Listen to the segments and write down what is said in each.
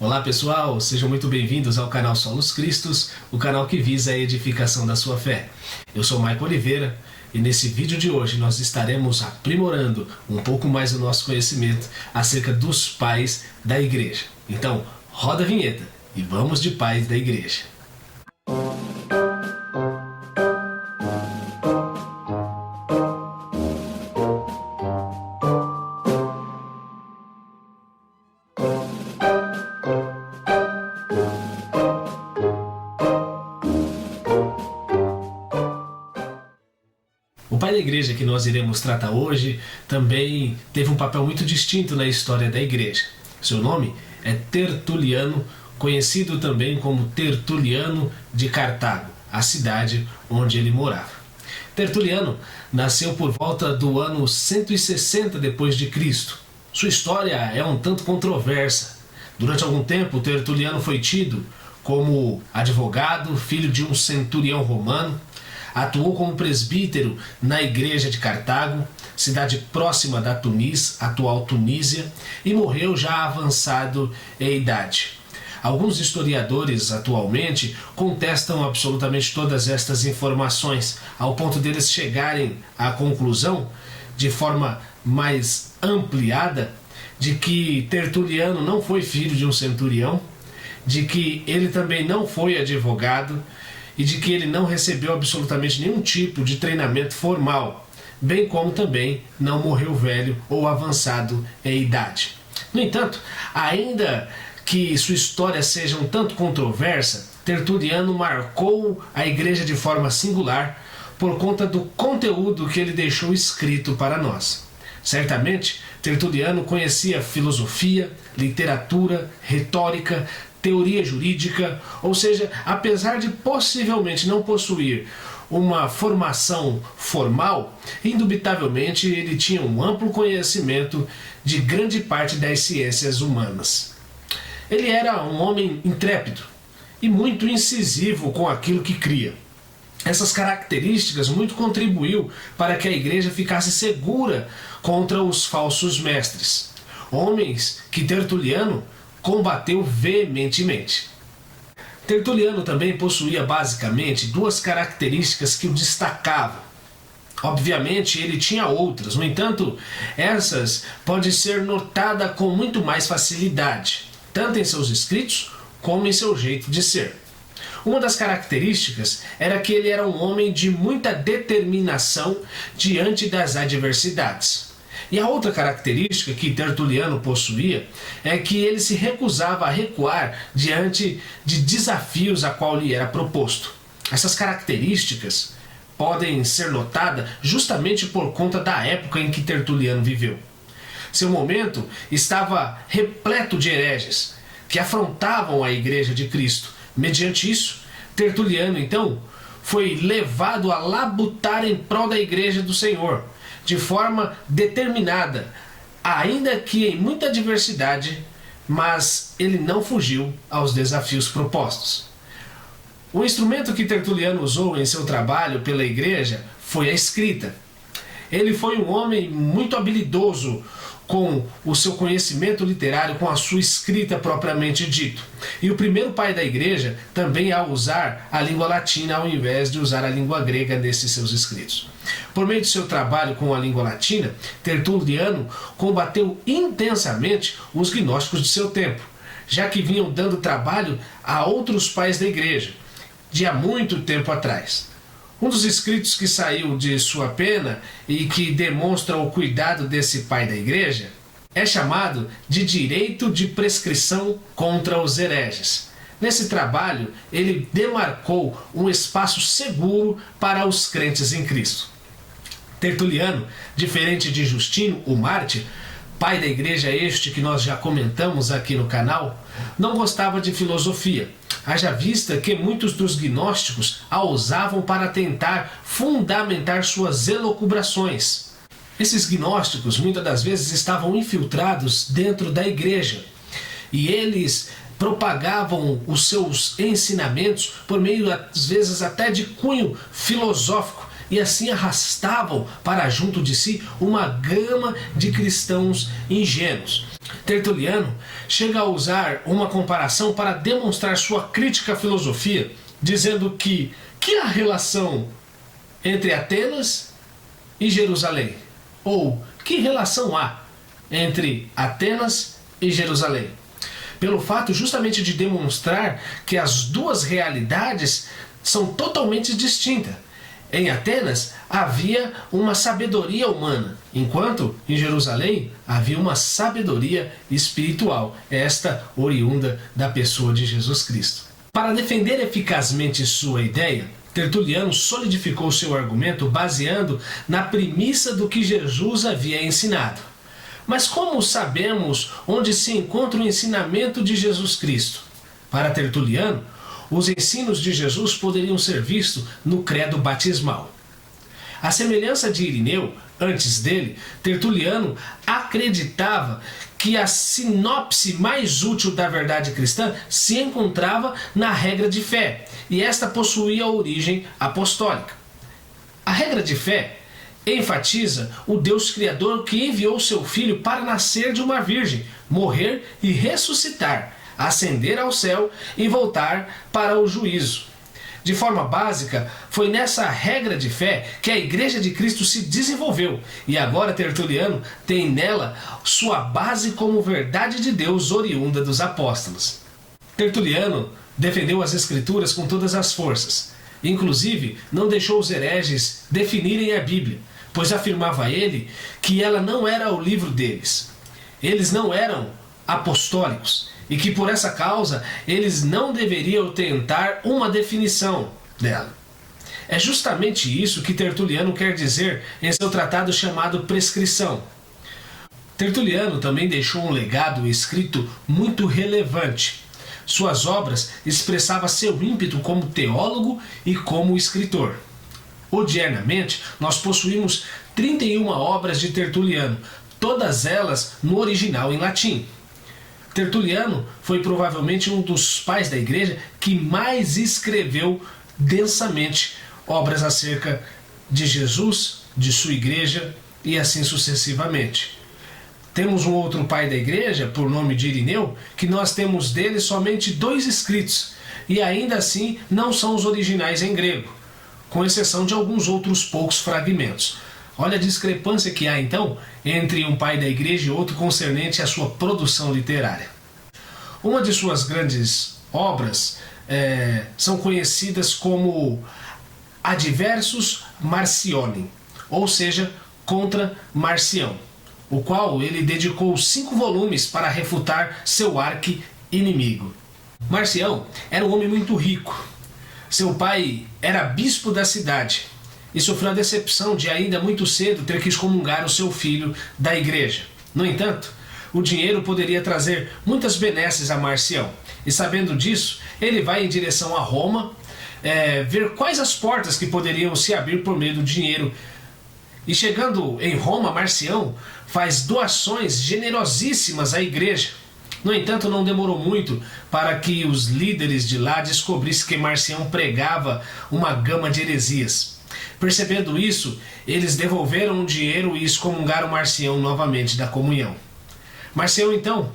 Olá pessoal, sejam muito bem-vindos ao canal Solos Cristos, o canal que visa a edificação da sua fé. Eu sou Maico Oliveira e nesse vídeo de hoje nós estaremos aprimorando um pouco mais o nosso conhecimento acerca dos pais da igreja. Então, roda a vinheta e vamos de pais da igreja. O pai da igreja que nós iremos tratar hoje também teve um papel muito distinto na história da igreja. Seu nome é Tertuliano, conhecido também como Tertuliano de Cartago, a cidade onde ele morava. Tertuliano nasceu por volta do ano 160 depois de Cristo. Sua história é um tanto controversa. Durante algum tempo, Tertuliano foi tido como advogado, filho de um centurião romano. Atuou como presbítero na igreja de Cartago, cidade próxima da Tunis, atual Tunísia, e morreu já avançado em idade. Alguns historiadores atualmente contestam absolutamente todas estas informações, ao ponto deles chegarem à conclusão, de forma mais ampliada, de que Tertuliano não foi filho de um centurião, de que ele também não foi advogado, e de que ele não recebeu absolutamente nenhum tipo de treinamento formal, bem como também não morreu velho ou avançado em idade. No entanto, ainda que sua história seja um tanto controversa, Tertuliano marcou a igreja de forma singular por conta do conteúdo que ele deixou escrito para nós. Certamente, Tertuliano conhecia filosofia, literatura, retórica, teoria jurídica, ou seja, apesar de possivelmente não possuir uma formação formal, indubitavelmente ele tinha um amplo conhecimento de grande parte das ciências humanas. Ele era um homem intrépido e muito incisivo com aquilo que cria. Essas características muito contribuiu para que a igreja ficasse segura contra os falsos mestres, homens que Tertuliano combateu veementemente. Tertuliano também possuía basicamente duas características que o destacavam. Obviamente ele tinha outras, no entanto, essas podem ser notadas com muito mais facilidade, tanto em seus escritos como em seu jeito de ser. Uma das características era que ele era um homem de muita determinação diante das adversidades. E a outra característica que Tertuliano possuía é que ele se recusava a recuar diante de desafios a qual lhe era proposto. Essas características podem ser notadas justamente por conta da época em que Tertuliano viveu. Seu momento estava repleto de hereges que afrontavam a igreja de Cristo. Mediante isso, Tertuliano então foi levado a labutar em prol da igreja do Senhor, de forma determinada, ainda que em muita adversidade, mas ele não fugiu aos desafios propostos. O instrumento que Tertuliano usou em seu trabalho pela igreja foi a escrita. Ele foi um homem muito habilidoso com o seu conhecimento literário, com a sua escrita propriamente dito. E o primeiro pai da igreja também a usar a língua latina ao invés de usar a língua grega nesses seus escritos. Por meio de seu trabalho com a língua latina, Tertuliano combateu intensamente os gnósticos de seu tempo, já que vinham dando trabalho a outros pais da igreja, de há muito tempo atrás. Um dos escritos que saiu de sua pena e que demonstra o cuidado desse pai da igreja é chamado de Direito de Prescrição contra os Hereges. Nesse trabalho, ele demarcou um espaço seguro para os crentes em Cristo. Tertuliano, diferente de Justino, o mártir, pai da igreja este que nós já comentamos aqui no canal, não gostava de filosofia. Haja vista que muitos dos gnósticos a usavam para tentar fundamentar suas elucubrações. Esses gnósticos muitas das vezes estavam infiltrados dentro da igreja e eles propagavam os seus ensinamentos por meio, às vezes, até de cunho filosófico, e assim arrastavam para junto de si uma gama de cristãos ingênuos. Tertuliano chega a usar uma comparação para demonstrar sua crítica à filosofia, dizendo que há relação entre Atenas e Jerusalém? Ou que relação há entre Atenas e Jerusalém? Pelo fato justamente de demonstrar que as duas realidades são totalmente distintas. Em Atenas havia uma sabedoria humana, enquanto em Jerusalém havia uma sabedoria espiritual, esta oriunda da pessoa de Jesus Cristo. Para defender eficazmente sua ideia, Tertuliano solidificou seu argumento baseando na premissa do que Jesus havia ensinado. Mas como sabemos onde se encontra o ensinamento de Jesus Cristo? Para Tertuliano, os ensinos de Jesus poderiam ser vistos no credo batismal. À semelhança de Irineu, antes dele, Tertuliano acreditava que a sinopse mais útil da verdade cristã se encontrava na regra de fé, e esta possuía origem apostólica. A regra de fé enfatiza o Deus Criador que enviou seu Filho para nascer de uma virgem, morrer e ressuscitar, ascender ao céu e voltar para o juízo. De forma básica, foi nessa regra de fé que a Igreja de Cristo se desenvolveu, e agora Tertuliano tem nela sua base como verdade de Deus oriunda dos apóstolos. Tertuliano defendeu as Escrituras com todas as forças. Inclusive, não deixou os hereges definirem a Bíblia, pois afirmava ele que ela não era o livro deles. Eles não eram apostólicos e que por essa causa eles não deveriam tentar uma definição dela. É justamente isso que Tertuliano quer dizer em seu tratado chamado Prescrição. Tertuliano também deixou um legado escrito muito relevante. Suas obras expressavam seu ímpeto como teólogo e como escritor. Odiernamente, nós possuímos 31 obras de Tertuliano, todas elas no original em latim. Tertuliano foi provavelmente um dos pais da Igreja que mais escreveu densamente obras acerca de Jesus, de sua Igreja e assim sucessivamente. Temos um outro pai da Igreja, por nome de Irineu, que nós temos dele somente 2 escritos, e ainda assim não são os originais em grego, com exceção de alguns outros poucos fragmentos. Olha a discrepância que há então entre um pai da Igreja e outro concernente à sua produção literária. Uma de suas grandes obras são conhecidas como Adversus Marcione, ou seja, contra Marcião, o qual ele dedicou 5 volumes para refutar seu arqui-inimigo. Marcião era um homem muito rico. Seu pai era bispo da cidade e sofreu a decepção de ainda muito cedo ter que excomungar o seu filho da igreja. No entanto, o dinheiro poderia trazer muitas benesses a Marcião, e sabendo disso, ele vai em direção a Roma, ver quais as portas que poderiam se abrir por meio do dinheiro. E chegando em Roma, Marcião faz doações generosíssimas à igreja. No entanto, não demorou muito para que os líderes de lá descobrissem que Marcião pregava uma gama de heresias. Percebendo isso, eles devolveram o dinheiro e excomungaram Marcião novamente da comunhão. Marcião, então,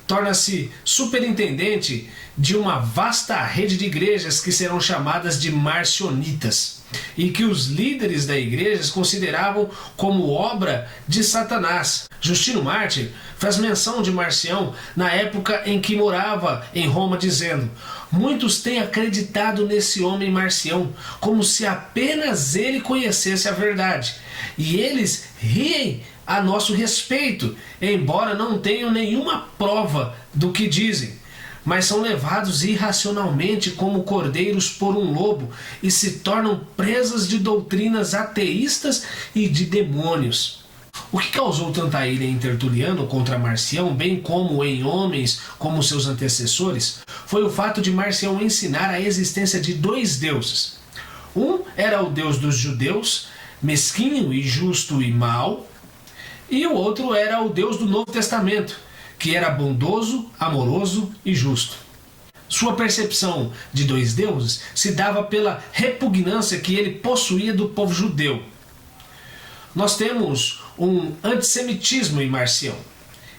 torna-se superintendente de uma vasta rede de igrejas que serão chamadas de marcionitas, e que os líderes da igreja consideravam como obra de Satanás. Justino Mártir faz menção de Marcião na época em que morava em Roma, dizendo: muitos têm acreditado nesse homem Marcião, como se apenas ele conhecesse a verdade, e eles riem a nosso respeito, embora não tenham nenhuma prova do que dizem, mas são levados irracionalmente como cordeiros por um lobo e se tornam presas de doutrinas ateístas e de demônios. O que causou tanta ira em Tertuliano contra Marcião, bem como em homens como seus antecessores, foi o fato de Marcião ensinar a existência de 2 deuses. Um era o Deus dos judeus, mesquinho, injusto e mau, e o outro era o Deus do Novo Testamento, que era bondoso, amoroso e justo. Sua percepção de dois deuses se dava pela repugnância que ele possuía do povo judeu. Nós temos um antissemitismo em Marcião.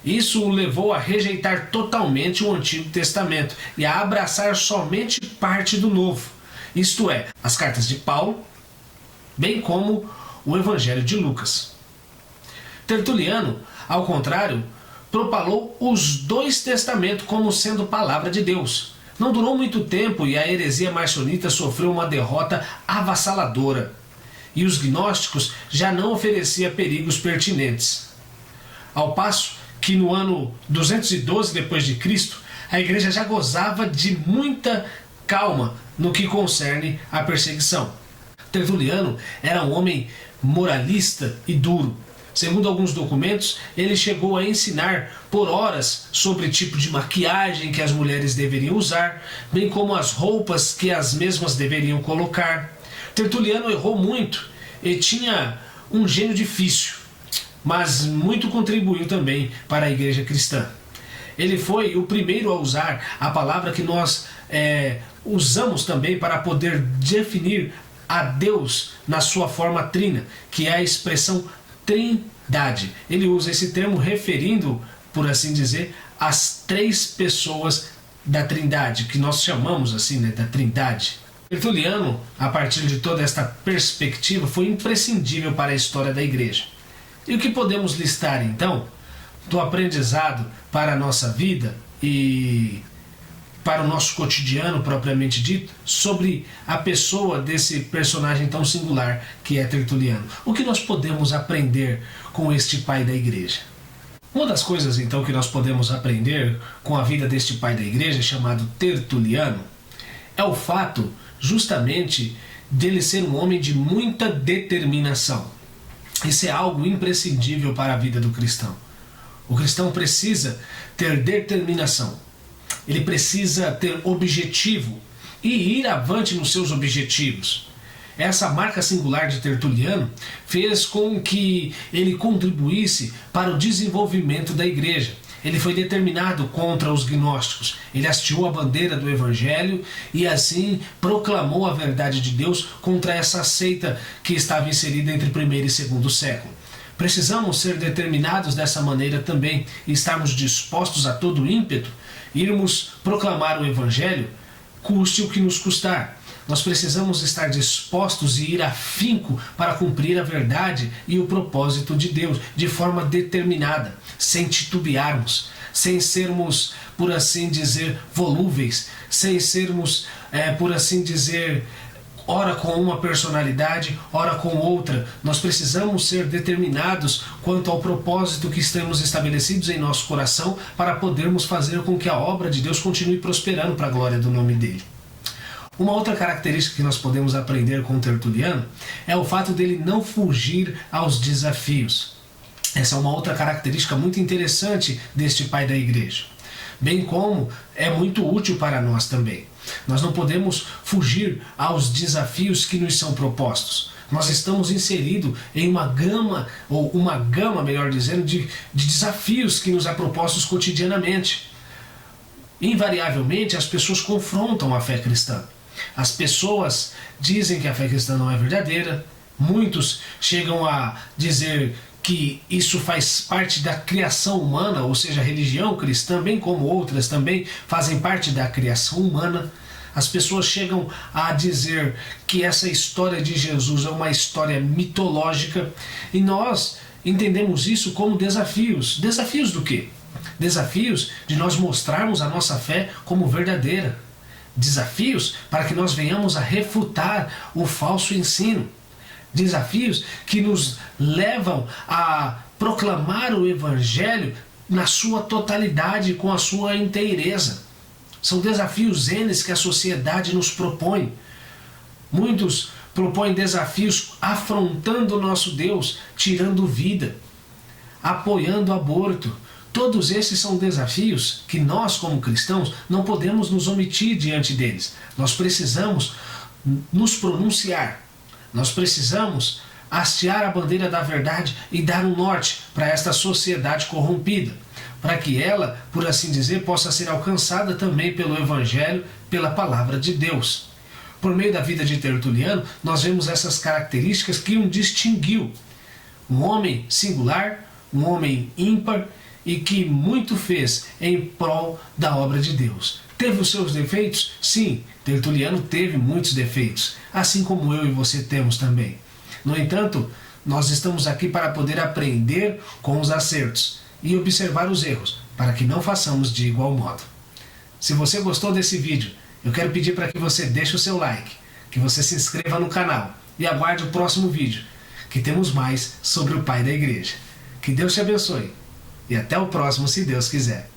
Isso o levou a rejeitar totalmente o Antigo Testamento e a abraçar somente parte do Novo, isto é, as cartas de Paulo, bem como o Evangelho de Lucas. Tertuliano, ao contrário, propalou os dois testamentos como sendo palavra de Deus. Não durou muito tempo e a heresia marcionita sofreu uma derrota avassaladora, e os gnósticos já não ofereciam perigos pertinentes. Ao passo que no ano 212 d.C., a igreja já gozava de muita calma no que concerne à perseguição. Tertuliano era um homem moralista e duro. Segundo alguns documentos, ele chegou a ensinar por horas sobre o tipo de maquiagem que as mulheres deveriam usar, bem como as roupas que as mesmas deveriam colocar. Tertuliano errou muito e tinha um gênio difícil, mas muito contribuiu também para a igreja cristã. Ele foi o primeiro a usar a palavra que nós usamos também para poder definir a Deus na sua forma trina, que é a expressão Trindade. Ele usa esse termo referindo, por assim dizer, as três pessoas da Trindade, que nós chamamos assim, da Trindade. Tertuliano, a partir de toda esta perspectiva, foi imprescindível para a história da igreja. E o que podemos listar então do aprendizado para a nossa vida e para o nosso cotidiano propriamente dito, sobre a pessoa desse personagem tão singular que é Tertuliano? O que nós podemos aprender com este pai da igreja? Uma das coisas então que nós podemos aprender com a vida deste pai da igreja, chamado Tertuliano, é o fato justamente dele ser um homem de muita determinação. Isso é algo imprescindível para a vida do cristão. O cristão precisa ter determinação. Ele precisa ter objetivo e ir avante nos seus objetivos. Essa marca singular de Tertuliano fez com que ele contribuísse para o desenvolvimento da igreja. Ele foi determinado contra os gnósticos. Ele hasteou a bandeira do Evangelho e assim proclamou a verdade de Deus contra essa seita que estava inserida entre o primeiro e segundo século. Precisamos ser determinados dessa maneira também e estarmos dispostos a todo ímpeto, irmos proclamar o Evangelho, custe o que nos custar. Nós precisamos estar dispostos e ir afinco para cumprir a verdade e o propósito de Deus, de forma determinada, sem titubearmos, sem sermos, por assim dizer, volúveis, sem sermos, por assim dizer, ora com uma personalidade, ora com outra. Nós precisamos ser determinados quanto ao propósito que estamos estabelecidos em nosso coração para podermos fazer com que a obra de Deus continue prosperando para a glória do nome dele. Uma outra característica que nós podemos aprender com Tertuliano é o fato dele não fugir aos desafios. Essa é uma outra característica muito interessante deste pai da igreja, bem como é muito útil para nós também. Nós não podemos fugir aos desafios que nos são propostos. Nós estamos inseridos em uma gama, melhor dizendo, de desafios que nos é propostos cotidianamente. Invariavelmente, as pessoas confrontam a fé cristã. As pessoas dizem que a fé cristã não é verdadeira. Muitos chegam a dizer que isso faz parte da criação humana, ou seja, a religião cristã, bem como outras também, fazem parte da criação humana. As pessoas chegam a dizer que essa história de Jesus é uma história mitológica, e nós entendemos isso como desafios. Desafios do quê? Desafios de nós mostrarmos a nossa fé como verdadeira. Desafios para que nós venhamos a refutar o falso ensino. Desafios que nos levam a proclamar o Evangelho na sua totalidade, com a sua inteireza. São desafios eles que a sociedade nos propõe. Muitos propõem desafios afrontando o nosso Deus, tirando vida, apoiando o aborto. Todos esses são desafios que nós, como cristãos, não podemos nos omitir diante deles. Nós precisamos nos pronunciar. Nós precisamos hastear a bandeira da verdade e dar um norte para esta sociedade corrompida. para que ela, por assim dizer, possa ser alcançada também pelo Evangelho, pela palavra de Deus. Por meio da vida de Tertuliano, nós vemos essas características que o distinguiu. Um homem singular, um homem ímpar e que muito fez em prol da obra de Deus. Teve os seus defeitos? Sim, Tertuliano teve muitos defeitos, assim como eu e você temos também. No entanto, nós estamos aqui para poder aprender com os acertos e observar os erros, para que não façamos de igual modo. Se você gostou desse vídeo, eu quero pedir para que você deixe o seu like, que você se inscreva no canal e aguarde o próximo vídeo, que temos mais sobre o Pai da Igreja. Que Deus te abençoe e até o próximo, se Deus quiser.